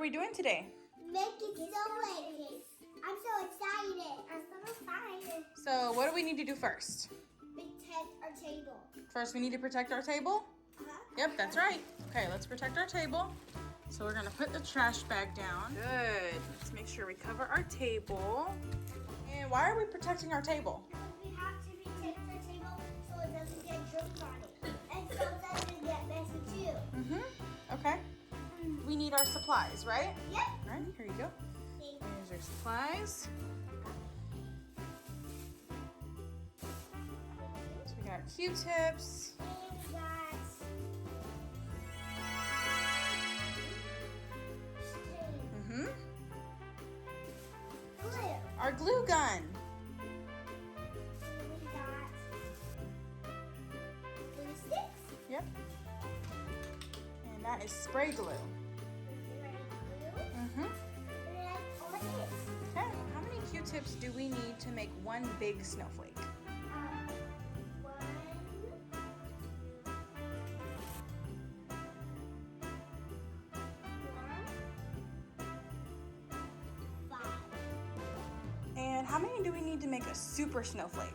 we doing today? Making Snow Flakes. I'm so excited. I'm so excited. So what do we need to do first? Protect our table. First, we need to protect our table? Yep, that's right. Okay, let's protect our table. So we're gonna put the trash bag down. Good. Let's make sure we cover our table. And why are we protecting our table? Because we have to protect our table so it doesn't get germs on it. And so it doesn't get messy too. Okay. We need our supplies, right? Yep. All right, here you go. Here's your supplies. So we got Q-tips. And we got glue. Our glue gun. We got glue sticks. Yep. And that is spray glue. And that's all it is. Okay. How many Q-tips do we need to make one big snowflake? And how many do we need to make a super snowflake?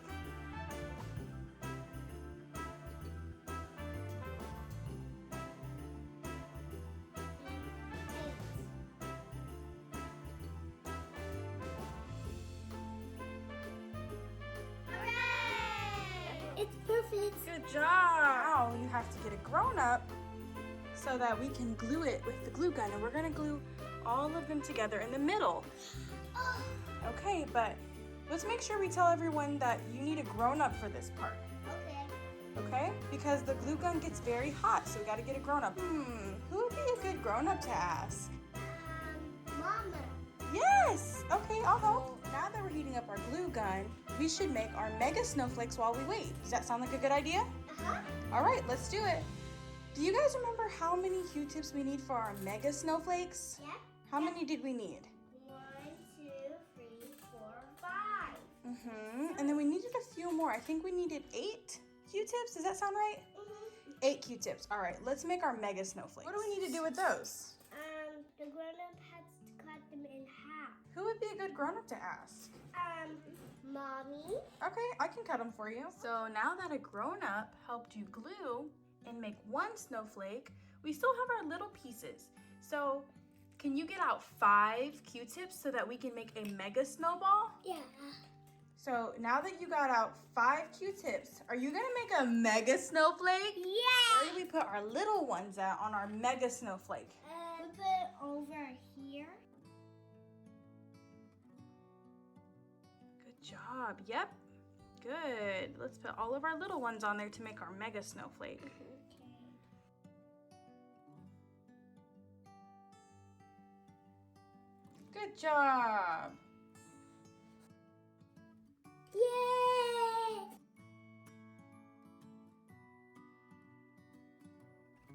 It's perfect. Good job! Now you have to get a grown-up so that we can glue it with the glue gun. And we're gonna glue all of them together in the middle. Okay, but let's make sure we tell everyone that you need a grown-up for this part. Okay. Okay? Because the glue gun gets very hot, so we gotta get a grown-up. Who would be a good grown-up to ask? Mama. Yes! Okay, I'll help. Now that we're heating up our glue gun, we should make our mega snowflakes while we wait. Does that sound like a good idea? All right, let's do it. Do you guys remember how many Q-tips we need for our mega snowflakes? Yeah. How many did we need? 1, 2, 3, 4, 5. And then we needed a few more. I think we needed 8 Q-tips. Does that sound right? 8 Q-tips. All right, let's make our mega snowflakes. What do we need to do with those? The grown-up has to cut them in half. Who would be a good grown-up to ask? Mommy. Okay, I can cut them for you. So now that a grown-up helped you glue and make one snowflake, we still have our little pieces. So can you get out 5 Q-tips so that we can make a mega snowball? Yeah. So now that you got out 5 Q-tips, are you gonna make a mega snowflake? Yeah. Where do we put our little ones at on our mega snowflake? We put it over here. Good job, yep. Good. Let's put all of our little ones on there to make our mega snowflake. Okay. Good job. Yay!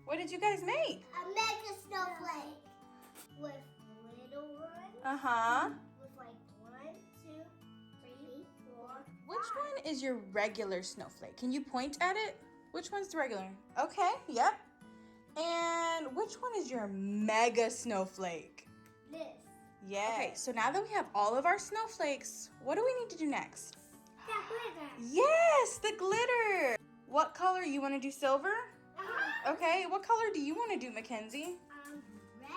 What did you guys make? A mega snowflake with little ones. With like 1, 2, 3, 4. Which one is your regular snowflake? Can you point at it? Which one's the regular? Okay, yep. And which one is your mega snowflake? This. Yeah. Okay, so now that we have all of our snowflakes, what do we need to do next? That glitter. Yes, the glitter. What color? You want to do silver? Okay, what color do you want to do, Makenzie? Red.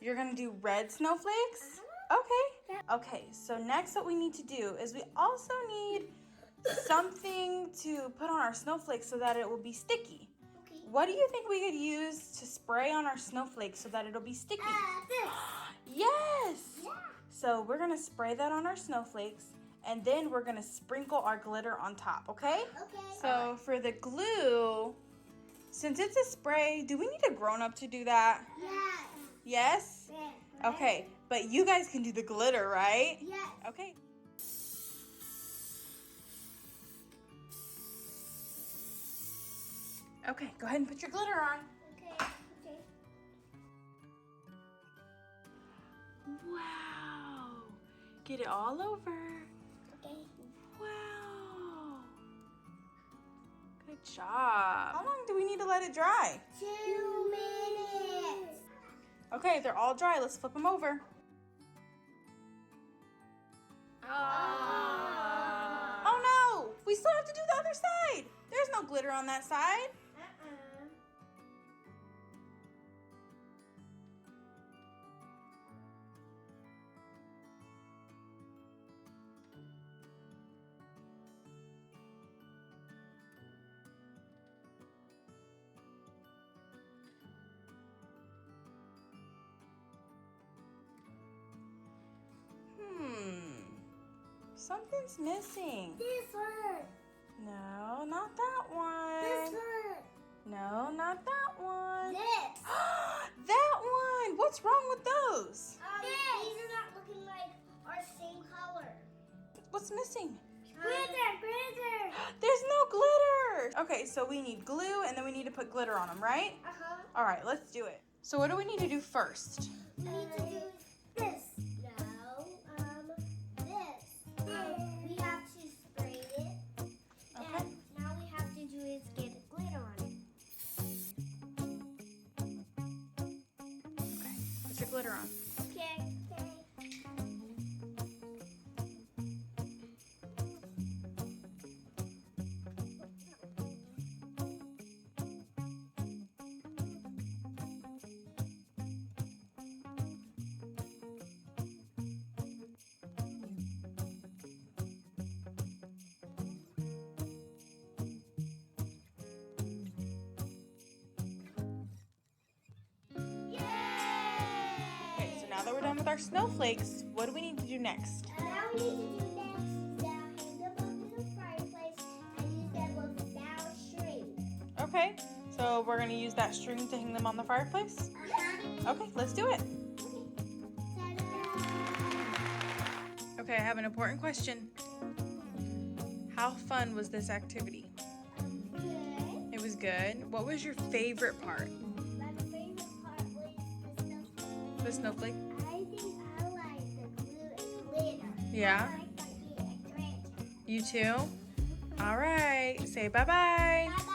You're gonna do red snowflakes? Okay. Okay, so next what we need to do is we also need something to put on our snowflakes so that it will be sticky. Okay. What do you think we could use to spray on our snowflakes so that it'll be sticky? This. Yes! Yeah. So we're gonna spray that on our snowflakes and then we're gonna sprinkle our glitter on top, okay? Okay. So for the glue, since it's a spray, do we need a grown-up to do that? Yes. Yes? Red. Okay, but you guys can do the glitter, right? Yes. Okay. Okay, go ahead and put your glitter on. Okay. Okay. Wow. Get it all over. Okay. Wow. Good job. How long do we need to let it dry? 2 minutes. Okay, they're all dry. Let's flip them over. Oh no! We still have to do the other side. There's no glitter on that side. Something's missing. This one. No, not that one. This one. No, not that one. This. That one. What's wrong with those? These are not looking like our same color. What's missing? Glitter. There's no glitter. Okay, so we need glue and then we need to put glitter on them, right? All right, let's do it. So what do we need to do first? We need to do this. We have to spray it. Okay. And now we have to do is get glitter on it. Okay, put your glitter on. Okay. Now that we're done with our snowflakes, what do we need to do next? Now we need to do next is hang them up in the fireplace and use them with now string. Okay, so we're going to use that string to hang them on the fireplace? Okay, let's do it. Ta-da! Okay, I have an important question. How fun was this activity? Good. It was good. What was your favorite part? My favorite part was The snowflake? I think I like the glue and glitter. Yeah? I like the glitter. You too? All right. Say bye-bye. Bye-bye.